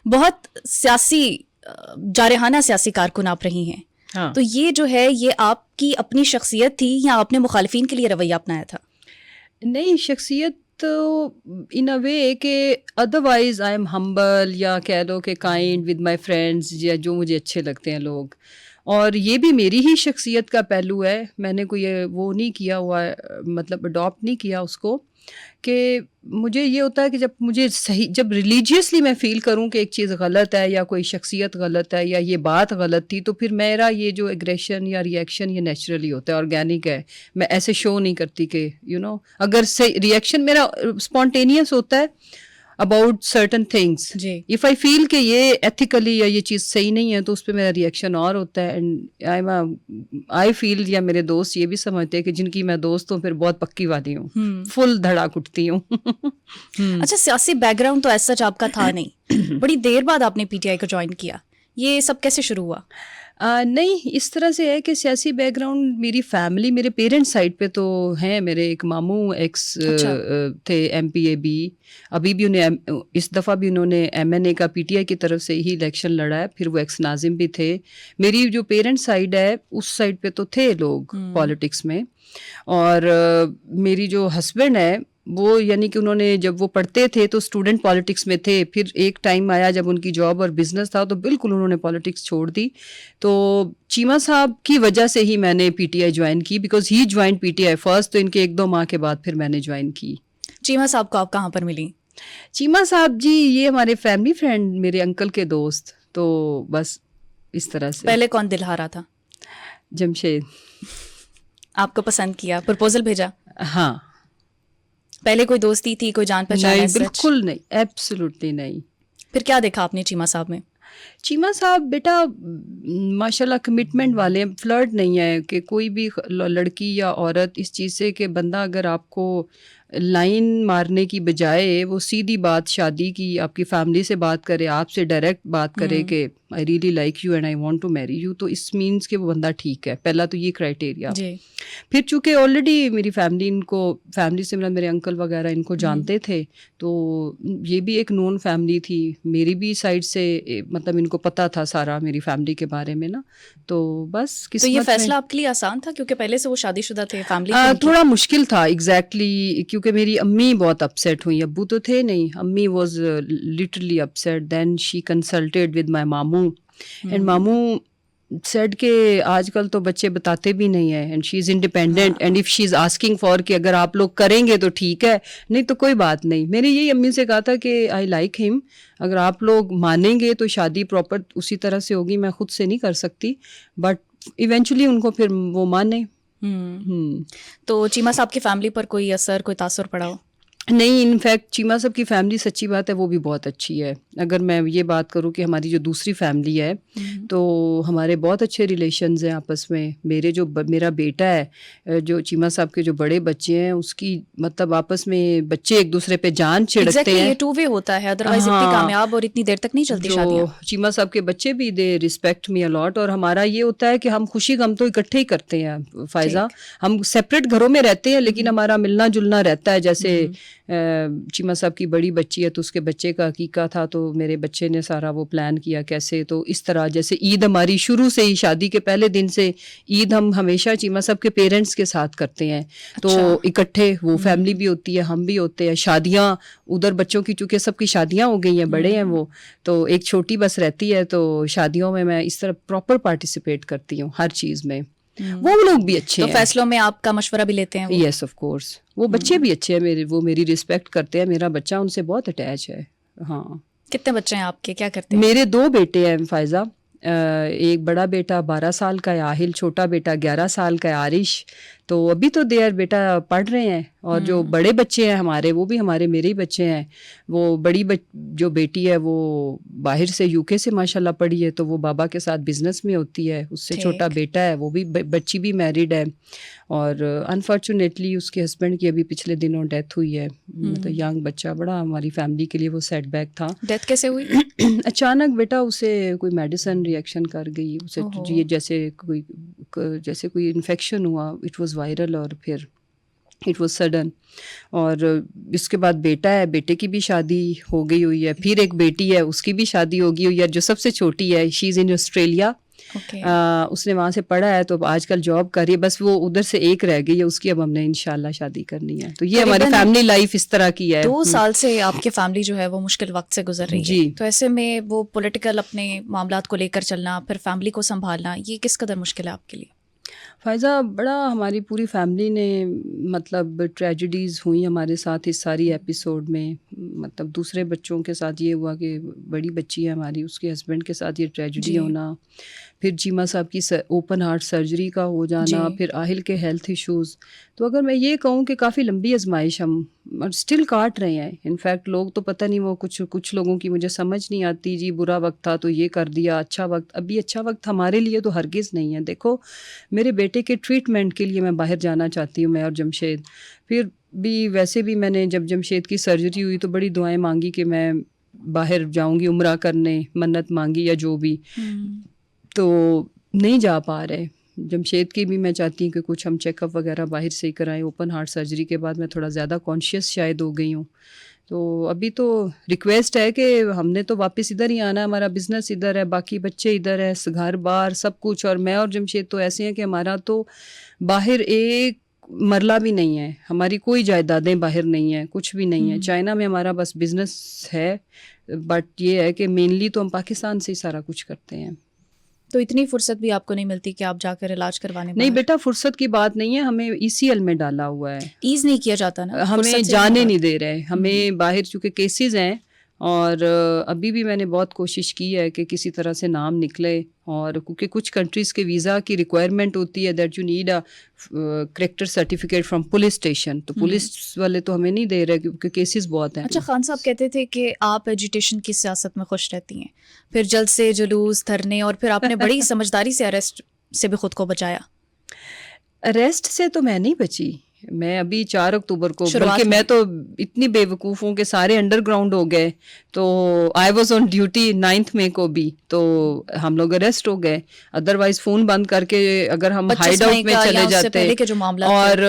بہت سیاسی جارحانہ سیاسی کارکن آپ رہی ہیں. تو یہ جو ہے یہ آپ کی اپنی شخصیت تھی یا آپ نے مخالفین کے لیے رویہ اپنایا تھا؟ نہیں، شخصیت تو ان اے وے کہ ادروائز آئی ایم ہمبل، یا کہہ لو کہ کائنڈ ود مائی فرینڈس، یا جو مجھے اچھے لگتے ہیں لوگ. اور یہ بھی میری ہی شخصیت کا پہلو ہے. میں نے کوئی وہ نہیں کیا ہوا ہے، مطلب اڈاپٹ نہیں کیا اس کو. کہ مجھے یہ ہوتا ہے کہ جب مجھے صحیح، جب ریلیجیسلی میں فیل کروں کہ ایک چیز غلط ہے یا کوئی شخصیت غلط ہے یا یہ بات غلط تھی، تو پھر میرا یہ جو ایگریشن یا ریئیکشن یہ نیچرلی ہوتا ہے، آرگینک ہے. میں ایسے شو نہیں کرتی کہ اگر صحیح ریئیکشن میرا اسپونٹینیس ہوتا ہے اباؤٹ سرٹن تھنگس. جی. اف آئی فیل کہ یہ ایتھیکلی یا یہ چیز صحیح نہیں ہے تو اس پہ میرا ریئیکشن اور ہوتا ہے. اینڈ آئی فیل، یا میرے دوست یہ بھی سمجھتے ہیں کہ جن کی میں دوست ہوں پھر بہت پکی والی ہوں، فل دھڑاک اٹھتی ہوں. اچھا، سیاسی بیک گراؤنڈ تو ایسا آپ کا تھا نہیں، بڑی دیر بعد آپ نے پی ٹی آئی کو جوائن کیا. یہ سب کیسے شروع ہوا؟ نہیں، اس طرح سے ہے کہ سیاسی بیک گراؤنڈ میری فیملی، میرے پیرنٹس سائڈ پہ تو ہیں. میرے ایک ماموں ایکس تھے ایم پی اے بی، ابھی بھی انہیں اس دفعہ بھی انہوں نے ایم این اے کا پی ٹی آئی کی طرف سے ہی الیکشن لڑا ہے. پھر وہ ایکس ناظم بھی تھے. میری جو پیرنٹس سائڈ ہے اس سائڈ پہ تو تھے لوگ پالیٹکس میں. اور میری جو ہسبینڈ ہے وہ، یعنی کہ انہوں نے جب وہ پڑھتے تھے تو اسٹوڈنٹ پالیٹکس میں تھے. پھر ایک ٹائم آیا جب ان کی جاب اور بزنس تھا تو بالکل انہوں نے پالیٹکس چھوڑ دی. تو چیمہ صاحب کی وجہ سے ہی میں نے پی ٹی آئی جوائن کی، because he join P T I first. تو ان کے 1-2 ماہ کے بعد پھر میں نے جوائن کی. چیمہ صاحب کو آپ کہاں پر ملی؟ چیمہ صاحب جی یہ ہمارے فیملی فرینڈ، میرے انکل کے دوست. تو بس اس طرح سے. پہلے کون دلہارا تھا؟ جمشید. آپ کو پسند کیا، پرپوزل بھیجا؟ ہاں. پہلے کوئی دوستی تھی، کوئی جان پہچان؟ نہیں، بالکل نہیں، ایبسولوٹلی نہیں. پھر کیا دیکھا آپ نے چیمہ صاحب میں؟ چیمہ صاحب بیٹا ماشاء اللہ کمٹمنٹ والے ہیں. فلرٹ نہیں ہے کہ کوئی بھی لڑکی یا عورت اس چیز سے کہ بندہ اگر آپ کو لائن مارنے کی بجائے وہ سیدھی بات شادی کی آپ کی فیملی سے بات کرے، آپ سے ڈائریکٹ بات کرے کہ I really like you and I want to marry you, تو اس مینس کہ وہ بندہ ٹھیک ہے. پہلا تو یہ کرائٹیریا. پھر چونکہ آلریڈی میری فیملی ان کو، فیملی سے مطلب میرے انکل وغیرہ ان کو جانتے تھے، تو یہ بھی ایک نون فیملی تھی. میری بھی سائڈ سے مطلب ان کو پتہ تھا سارا میری فیملی کے بارے میں نا. تو بس تو یہ فیصلہ آپ کے لیے آسان تھا کیونکہ پہلے سے وہ شادی شدہ تھے؟ فیملی تھوڑا مشکل تھا ایگزیکٹلی، کیونکہ میری امی بہت اپسیٹ ہوئی. ابو تو تھے نہیں، امی was literally upset. Then she consulted with my ماموں اینڈ ماموں سیڈ کہ آج کل تو بچے بتاتے بھی نہیں ہیں، and she is independent and if she is asking for کہ اگر آپ لوگ کریں گے تو ٹھیک ہے، نہیں تو کوئی بات نہیں. میں نے یہی امی سے کہا تھا کہ آئی لائک ہم، اگر آپ لوگ مانیں گے تو شادی پراپر اسی طرح سے ہوگی. میں خود سے نہیں کر سکتی، بٹ ایونچولی ان کو پھر وہ مانے. تو چیمہ صاحب کی فیملی پر کوئی اثر، کوئی تاثر پڑا ہو؟ نہیں، انفیکٹ چیمہ صاحب کی فیملی سچی بات ہے وہ بھی بہت اچھی ہے. اگر میں یہ بات کروں کہ ہماری جو دوسری فیملی ہے تو ہمارے بہت اچھے ریلیشنز ہیں آپس میں. میرا بیٹا ہے جو چیمہ صاحب کے جو بڑے بچے ہیں اس کی مطلب آپس میں بچے ایک دوسرے پہ جان چھڑکتے ہیں. یہ ٹو وے ہوتا ہے، ادروائز اتنی کامیاب اور اتنی دیر تک نہیں چلتی شادیاں. چیمہ صاحب کے بچے بھی دے ریسپیکٹ می الاٹ. اور ہمارا یہ ہوتا ہے کہ ہم خوشی غم تو اکٹھے ہی کرتے ہیں فائزہ. ہم سیپریٹ گھروں میں رہتے ہیں لیکن ہمارا ملنا جلنا رہتا ہے. جیسے چیمہ صاحب کی بڑی بچی ہے تو اس کے بچے کا عقیقہ تھا تو میرے بچے نے سارا وہ پلان کیا کیسے. تو اس طرح جیسے عید ہماری شروع سے ہی شادی کے پہلے دن سے عید ہم ہمیشہ چیمہ صاحب کے پیرنٹس کے ساتھ کرتے ہیں. تو اکٹھے وہ فیملی بھی ہوتی ہے، ہم بھی ہوتے ہیں. شادیاں ادھر بچوں کی چونکہ سب کی شادیاں ہو گئی ہیں، بڑے ہیں وہ، تو ایک چھوٹی بس رہتی ہے. تو شادیوں میں اس طرح پراپر پارٹیسپیٹ کرتی ہوں ہر چیز میں. وہ لوگ بھی اچھے ہیں. تو فیصلوں میں آپ کا مشورہ بھی لیتے ہیں؟ Yes of course. وہ بچے بھی اچھے ہیں وہ میری رسپیکٹ کرتے ہیں. میرا بچہ ان سے بہت اٹیچ ہے. ہاں. کتنے بچے ہیں آپ کے، کیا کرتے ہیں؟ میرے 2 بیٹے ہیں فائزہ. ایک بڑا بیٹا 12 سال کا ہے آہل، چھوٹا بیٹا 11 سال کا ہے عارش. تو ابھی تو دیر بیٹا پڑھ رہے ہیں. اور جو بڑے بچے ہیں ہمارے وہ بھی میرے ہی بچے ہیں. وہ بڑی جو بیٹی ہے وہ باہر سے یو کے سے ماشاءاللہ پڑھی ہے تو وہ بابا کے ساتھ بزنس میں ہوتی ہے. اس سے چھوٹا بیٹا ہے وہ بھی بچی بھی میریڈ ہے. اور انفارچونیٹلی اس کے ہسبینڈ کی ابھی پچھلے دنوں ڈیتھ ہوئی ہے. مطلب ینگ بچہ، بڑا ہماری فیملی کے لیے وہ سیٹ بیک تھا. ڈیتھ کیسے ہوئی؟ اچانک بیٹا اسے کوئی میڈیسن ریئیکشن کر گئی اسے، جیسے کوئی انفیکشن ہوا، اٹ واز وائرل. اور پھر اٹ واز سڈن. اور اس کے بعد بیٹا ہے, بیٹے کی بھی شادی ہو گئی ہوئی ہے, پھر ایک بیٹی ہے اس کی بھی شادی ہو گئی ہوئی ہے, جو سب سے چھوٹی ہے شی از ان آسٹریلیا. اس نے وہاں سے پڑھا ہے تو اب آج کل جاب کر رہی ہے, بس وہ ادھر سے ایک رہ گئی ہے اس کی, اب ہم نے انشاءاللہ شادی کرنی ہے. تو یہ ہماری فیملی لائف اس طرح کی ہے. 2 سال سے آپ کی فیملی جو ہے وہ مشکل وقت سے گزر رہی ہے جی. تو ایسے میں وہ پولیٹیکل اپنے معاملات کو لے کر چلنا, پھر فیملی کو سنبھالنا, یہ کس قدر مشکل ہے آپ کے لیے؟ فائزہ, بڑا ہماری پوری فیملی نے مطلب ٹریجڈیز ہوئی ہمارے ساتھ اس ساری ایپیسوڈ میں. مطلب دوسرے بچوں کے ساتھ یہ ہوا کہ بڑی بچی ہے ہماری, اس کے ہسبینڈ کے ساتھ یہ ٹریجڈی ہونا, پھر چیمہ صاحب کی اوپن ہارٹ سرجری کا ہو جانا, پھر آہل کے ہیلتھ ایشوز. تو اگر میں یہ کہوں کہ کافی لمبی آزمائش ہم اسٹل کاٹ رہے ہیں. انفیکٹ لوگ تو پتہ نہیں, وہ کچھ لوگوں کی مجھے سمجھ نہیں آتی, جی برا وقت تھا تو یہ کر دیا, اچھا وقت. ابھی اچھا وقت ہمارے لیے تو ہرگز نہیں ہے. دیکھو میرے بیٹے کے ٹریٹمنٹ کے لیے میں باہر جانا چاہتی ہوں, میں اور جمشید. پھر بھی ویسے بھی میں نے جب جمشید کی سرجری ہوئی تو بڑی دعائیں مانگی کہ میں باہر جاؤں گی عمرہ کرنے, منت مانگی یا جو بھی, تو نہیں جا پا رہے. جمشید کی بھی میں چاہتی ہوں کہ کچھ ہم چیک اپ وغیرہ باہر سے ہی کرائیں. اوپن ہارٹ سرجری کے بعد میں تھوڑا زیادہ کانشیس شاید ہو گئی ہوں. تو ابھی تو ریکویسٹ ہے کہ ہم نے تو واپس ادھر ہی آنا ہے, ہمارا بزنس ادھر ہے, باقی بچے ادھر ہے, گھر بار سب کچھ. اور میں اور جمشید تو ایسے ہیں کہ ہمارا تو باہر ایک مرلہ بھی نہیں ہے, ہماری کوئی جائیدادیں باہر نہیں ہیں, کچھ بھی نہیں ہے. چائنا میں ہمارا بس بزنس ہے, بٹ یہ ہے کہ مینلی تو ہم پاکستان سے ہی سارا کچھ کرتے ہیں. تو اتنی فرصت بھی آپ کو نہیں ملتی کہ آپ جا کر علاج کروانے؟ نہیں بیٹا, فرصت کی بات نہیں ہے, ہمیں ECL میں ڈالا ہوا ہے. ایز نہیں کیا جاتا نا, ہمیں جانے نہیں دے رہے, ہمیں باہر چونکہ کیسز ہیں. اور ابھی بھی میں نے بہت کوشش کی ہے کہ کسی طرح سے نام نکلے, اور کیونکہ کچھ کنٹریز کے ویزا کی ریکوائرمنٹ ہوتی ہے that you need a character certificate from police station. تو پولیس والے تو ہمیں نہیں دے رہے کیونکہ کیسز بہت ہیں. اچھا, خان صاحب کہتے تھے کہ آپ ایجوٹیشن کی سیاست میں خوش رہتی ہیں, پھر جلد سے جلوس دھرنے, اور پھر آپ نے بڑی سمجھداری سے اریسٹ سے بھی خود کو بچایا. اریسٹ سے تو میں نہیں بچی, میں ابھی 4 اکتوبر کو, بلکہ میں تو اتنی بے وقوف ہوں کہ سارے انڈر گراؤنڈ ہو گئے. تو آئی واز آن ڈیوٹی 9 مئی کو بھی, تو ہم لوگ اریسٹ ہو گئے. ادروائز فون بند کر کے اگر ہم ہائیڈ آؤٹ میں چلے جاتے. اور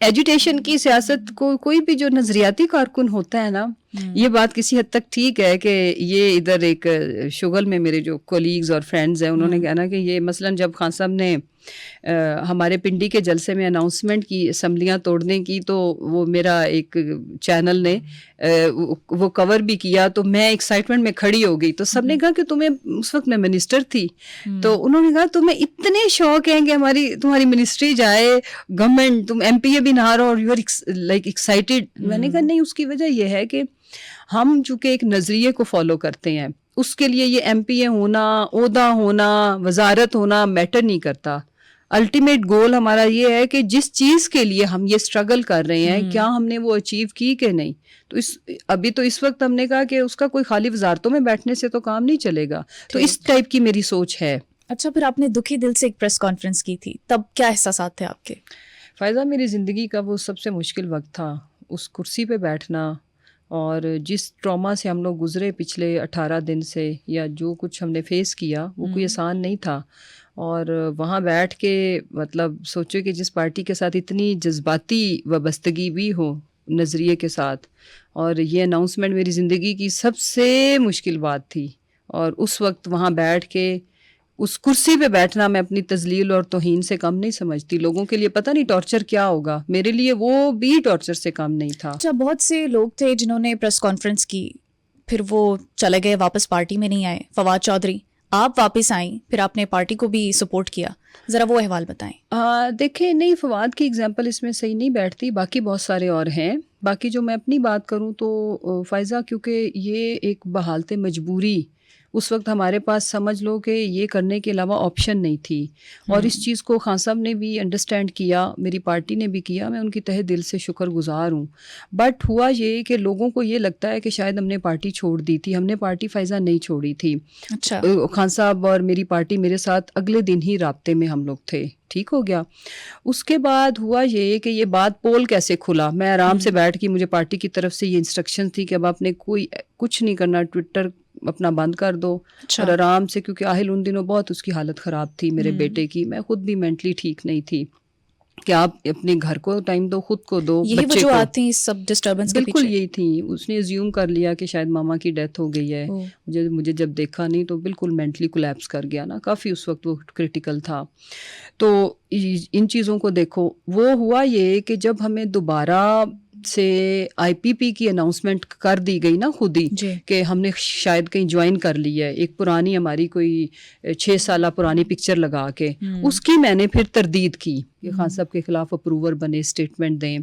ایجوٹیشن کی سیاست کو کوئی بھی جو نظریاتی کارکن ہوتا ہے نا, یہ بات کسی حد تک ٹھیک ہے کہ یہ ادھر ایک شغل میں میرے جو کولیگز اور فرینڈز ہیں انہوں نے کہا نا کہ یہ مثلاً جب خان صاحب نے ہمارے پنڈی کے جلسے میں اناؤنسمنٹ کی اسمبلیاں توڑنے کی, تو وہ میرا ایک چینل نے وہ کور بھی کیا, تو میں ایکسائٹمنٹ میں کھڑی ہو گئی. تو سب نے کہا کہ تمہیں, اس وقت میں منسٹر تھی, تو انہوں نے کہا تمہیں اتنے شوق ہیں کہ تمہاری منسٹری جائے, گورنمنٹ, تم MPA بھی نہ رہو, اور یو آر لائک ایکسائٹیڈ. میں نے کہا نہیں, اس کی وجہ یہ ہے کہ ہم چونکہ ایک نظریے کو فالو کرتے ہیں, اس کے لیے یہ MPA ہونا, عہدہ ہونا, وزارت ہونا میٹر نہیں کرتا. الٹیمیٹ گول ہمارا یہ ہے کہ جس چیز کے لیے ہم یہ اسٹرگل کر رہے ہیں, کیا ہم نے وہ اچیو کی کہ نہیں. تو ابھی تو اس وقت ہم نے کہا کہ اس کا کوئی خالی وزارتوں میں بیٹھنے سے تو کام نہیں چلے گا. تو اس ٹائپ کی میری سوچ ہے. اچھا, پھر آپ نے دکھی دل سے ایک پریس کانفرنس کی تھی, تب کیا احساسات تھے آپ کے؟ فائزہ, میری زندگی کا وہ سب سے مشکل وقت تھا, اس کرسی پہ بیٹھنا, اور جس ٹراما سے ہم لوگ گزرے پچھلے 18 دن سے, یا جو کچھ ہم نے فیس کیا, وہ کوئی آسان نہیں تھا. اور وہاں بیٹھ کے مطلب سوچو کہ جس پارٹی کے ساتھ اتنی جذباتی وابستگی بھی ہو نظریے کے ساتھ, اور یہ اناؤنسمنٹ میری زندگی کی سب سے مشکل بات تھی. اور اس وقت وہاں بیٹھ کے اس کرسی پہ بیٹھنا میں اپنی تذلیل اور توہین سے کم نہیں سمجھتی. لوگوں کے لیے پتہ نہیں ٹارچر کیا ہوگا, میرے لیے وہ بھی ٹارچر سے کم نہیں تھا. اچھا, بہت سے لوگ تھے جنہوں نے پریس کانفرنس کی, پھر وہ چلے گئے, واپس پارٹی میں نہیں آئے. فواد چودھری, آپ واپس آئیں, پھر آپ نے پارٹی کو بھی سپورٹ کیا, ذرا وہ احوال بتائیں. دیکھیں, نہیں, فواد کی اگزامپل اس میں صحیح نہیں بیٹھتی, باقی بہت سارے اور ہیں. باقی جو میں اپنی بات کروں تو فائزہ, کیونکہ یہ ایک بحالت مجبوری اس وقت ہمارے پاس سمجھ لو کہ یہ کرنے کے علاوہ آپشن نہیں تھی. اور اس چیز کو خان صاحب نے بھی انڈرسٹینڈ کیا, میری پارٹی نے بھی کیا, میں ان کی تہہ دل سے شکر گزار ہوں. بٹ ہوا یہ کہ لوگوں کو یہ لگتا ہے کہ شاید ہم نے پارٹی چھوڑ دی تھی. ہم نے پارٹی فائزہ نہیں چھوڑی تھی. اچھا, خان صاحب اور میری پارٹی میرے ساتھ اگلے دن ہی رابطے میں ہم لوگ تھے. ٹھیک ہو گیا. اس کے بعد ہوا یہ کہ یہ بات پول کیسے کھلا, میں آرام سے بیٹھ کے, مجھے پارٹی کی طرف سے یہ انسٹرکشن تھی کہ اب آپ نے کوئی کچھ نہیں کرنا, ٹویٹر اپنا بند کر دو. اور آرام سے, کیونکہ آہل ان دنوں بہت اس کی حالت خراب تھی میرے بیٹے کی, میں خود بھی مینٹلی ٹھیک نہیں تھی. کہ آپ اپنے گھر کو ٹائم دو, خود کو دو, یہی بچے کو. وجوہات تھیں اس سب ڈسٹربنس کے پیچھے؟ بالکل یہی تھی. اس نے زیوم کر لیا کہ شاید ماما کی ڈیتھ ہو گئی ہے. مجھے جب دیکھا نہیں تو بالکل مینٹلی کولیپس کر گیا نا, کافی اس وقت وہ کرٹیکل تھا. تو ان چیزوں کو دیکھو. وہ ہوا یہ کہ جب ہمیں دوبارہ سے آئی پی پی کی اناؤنسمنٹ کر دی گئی نا خود ہی کہ ہم نے شاید کہیں جوائن کر لی ہے, ایک پرانی ہماری کوئی 6 سالہ پرانی پکچر لگا کے, اس کی میں نے پھر تردید کی کہ خان صاحب کے خلاف اپروور بنے, اسٹیٹمنٹ دیں,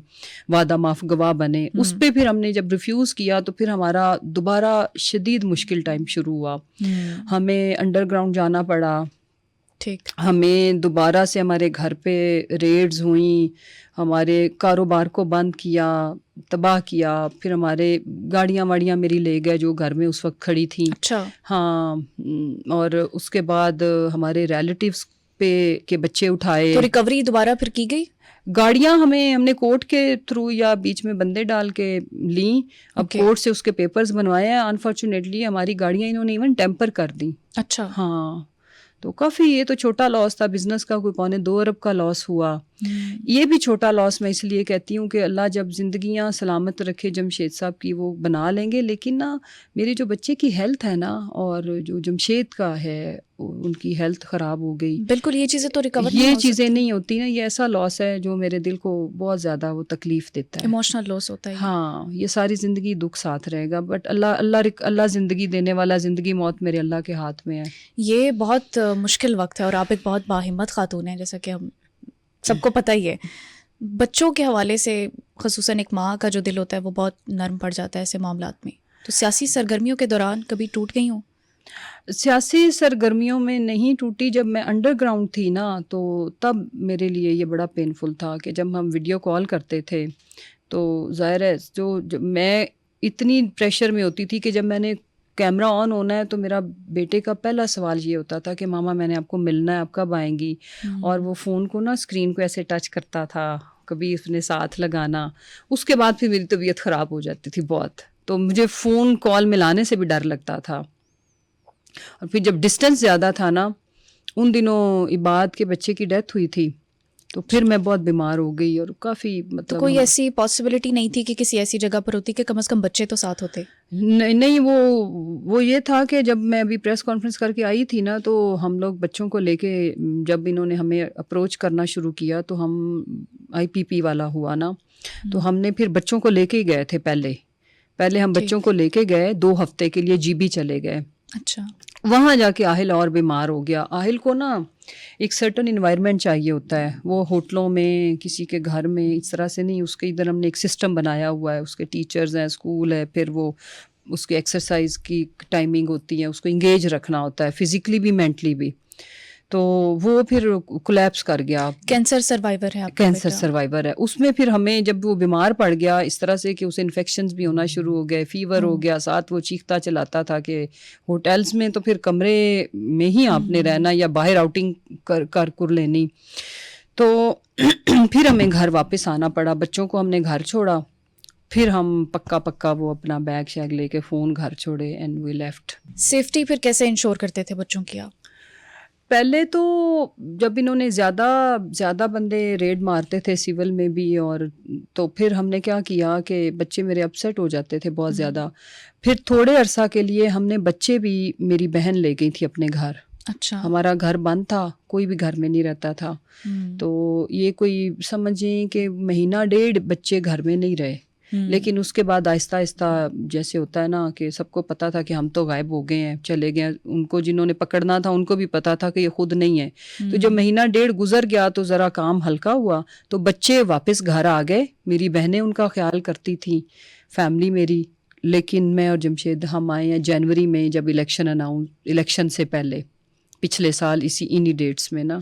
وعدہ معاف گواہ بنے. اس پہ پھر ہم نے جب ریفیوز کیا تو پھر ہمارا دوبارہ شدید مشکل ٹائم شروع ہوا. ہمیں انڈر گراؤنڈ جانا پڑا, ہمیں دوبارہ سے ہمارے گھر پہ ریڈز ہوئیں, ہمارے کاروبار کو بند کیا, تباہ کیا. پھر ہمارے گاڑیاں واڑیاں میری لے گئے جو گھر میں اس وقت کھڑی تھیں. اچھا. ہاں, اور اس کے بعد ہمارے ریلیٹیوز پہ کے بچے اٹھائے. تو ریکوری دوبارہ پھر کی گئی؟ گاڑیاں ہم نے کورٹ کے تھرو یا بیچ میں بندے ڈال کے لیں. اب کورٹ سے اس کے پیپرز بنوائے ہیں. انفارچونیٹلی ہماری گاڑیاں انہوں نے ایون ٹیمپر کر دیں. اچھا. ہاں, تو کافی, یہ تو چھوٹا لاس تھا, بزنس کا کوئی 2.25 ارب کا لاس ہوا. یہ بھی چھوٹا لاس میں اس لیے کہتی ہوں کہ اللہ جب زندگیاں سلامت رکھے جمشید صاحب کی وہ بنا لیں گے. لیکن نا میرے جو بچے کی ہیلتھ ہے نا, اور جو جمشید کا ہے ان کی ہیلتھ خراب ہو گئی. بالکل, یہ چیزیں تو ریکور یہ چیزیں نہیں ہوتی نا. یہ ایسا لاس ہے جو میرے دل کو بہت زیادہ وہ تکلیف دیتا ہے, ایموشنل لاس ہوتا ہے. ہاں, یہ ساری زندگی دکھ ساتھ رہے گا. بٹ اللہ زندگی دینے والا, زندگی موت میرے اللہ کے ہاتھ میں ہے. یہ بہت مشکل وقت ہے, اور آپ ایک بہت باہمت خاتون ہیں, جیسا کہ ہم سب کو پتہ ہی ہے. بچوں کے حوالے سے خصوصاً ایک ماں کا جو دل ہوتا ہے وہ بہت نرم پڑ جاتا ہے ایسے معاملات میں. تو سیاسی سرگرمیوں کے دوران کبھی ٹوٹ گئی ہوں؟ سیاسی سرگرمیوں میں نہیں ٹوٹی. جب میں انڈر گراؤنڈ تھی نا تو تب میرے لیے یہ بڑا پینفل تھا کہ جب ہم ویڈیو کال کرتے تھے تو ظاہر ہے جو میں اتنی پریشر میں ہوتی تھی کہ جب میں نے کیمرہ آن ہونا ہے تو میرا بیٹے کا پہلا سوال یہ ہوتا تھا کہ ماما میں نے آپ کو ملنا ہے, آپ کب آئیں گی. اور وہ فون کو نا اسکرین کو ایسے ٹچ کرتا تھا, کبھی اس نے ساتھ لگانا. اس کے بعد پھر میری طبیعت خراب ہو جاتی تھی بہت, تو مجھے فون کال ملانے سے بھی ڈر لگتا تھا. اور پھر جب ڈسٹینس زیادہ تھا نا, ان دنوں عباد کے بچے کی ڈیتھ ہوئی تھی تو پھر میں بہت بیمار ہو گئی. اور کافی مطلب کوئی ایسی پاسبلٹی نہیں تھی کہ کسی ایسی جگہ پر ہوتی کہ کم از کم بچے تو ساتھ ہوتے؟ نہیں, وہ یہ تھا کہ جب میں ابھی پریس کانفرنس کر کے آئی تھی نا تو ہم لوگ بچوں کو لے کے, جب انہوں نے ہمیں اپروچ کرنا شروع کیا تو ہم آئی پی پی والا ہوا نا, تو ہم نے پھر بچوں کو لے کے گئے تھے. پہلے ہم بچوں کو لے کے گئے 2 ہفتے کے لیے, جی بی چلے گئے. اچھا. وہاں جا کے آہل اور بیمار ہو گیا. آہل کو نا ایک سرٹن انوائرمنٹ چاہیے ہوتا ہے, وہ ہوٹلوں میں کسی کے گھر میں اس طرح سے نہیں. اس کے ادھر ہم نے ایک سسٹم بنایا ہوا ہے, اس کے ٹیچرز ہیں, اسکول ہے, پھر وہ اس کی ایکسرسائز کی ٹائمنگ ہوتی ہے, اس کو انگیج رکھنا ہوتا ہے فزیکلی بھی مینٹلی بھی. تو وہ پھر کولیپس کر گیا. کینسر سروائیور ہے آپ کا؟ کینسر سروائیور ہے. اس میں پھر ہمیں جب وہ بیمار پڑ گیا اس طرح سے کہ اسے انفیکشنز بھی ہونا شروع ہو گئے, فیور ہو گیا, ساتھ وہ چیختا چلاتا تھا کہ ہوٹلز میں تو پھر کمرے میں ہی آپ نے رہنا یا باہر آؤٹنگ کر لینی. تو پھر ہمیں گھر واپس آنا پڑا, بچوں کو ہم نے گھر چھوڑا. پھر ہم پکا وہ اپنا بیگ شیگ لے کے فون گھر چھوڑے اینڈ وی لیفٹ. سیفٹی پھر کیسے انشور کرتے تھے بچوں کی آپ؟ پہلے تو جب انہوں نے زیادہ بندے ریڈ مارتے تھے سول میں بھی, اور تو پھر ہم نے کیا کیا کہ بچے میرے اپسیٹ ہو جاتے تھے بہت زیادہ. پھر تھوڑے عرصہ کے لیے ہم نے بچے بھی, میری بہن لے گئی تھی اپنے گھر. اچھا. ہمارا ہمارا گھر بند تھا, کوئی بھی گھر میں نہیں رہتا تھا. تو یہ کوئی سمجھیں کہ 1.5 مہینہ بچے گھر میں نہیں رہے. لیکن اس کے بعد آہستہ آہستہ جیسے ہوتا ہے نا کہ سب کو پتا تھا کہ ہم تو غائب ہو گئے ہیں, چلے گئے. ان کو جنہوں نے پکڑنا تھا ان کو بھی پتا تھا کہ یہ خود نہیں ہے. تو جب 1.5 مہینہ گزر گیا تو ذرا کام ہلکا ہوا, تو بچے واپس گھر آ گئے. میری بہنیں ان کا خیال کرتی تھیں, فیملی میری. لیکن میں اور جمشید ہم آئے ہیں جنوری میں, جب الیکشن سے پہلے پچھلے سال انہی ڈیٹس میں نا.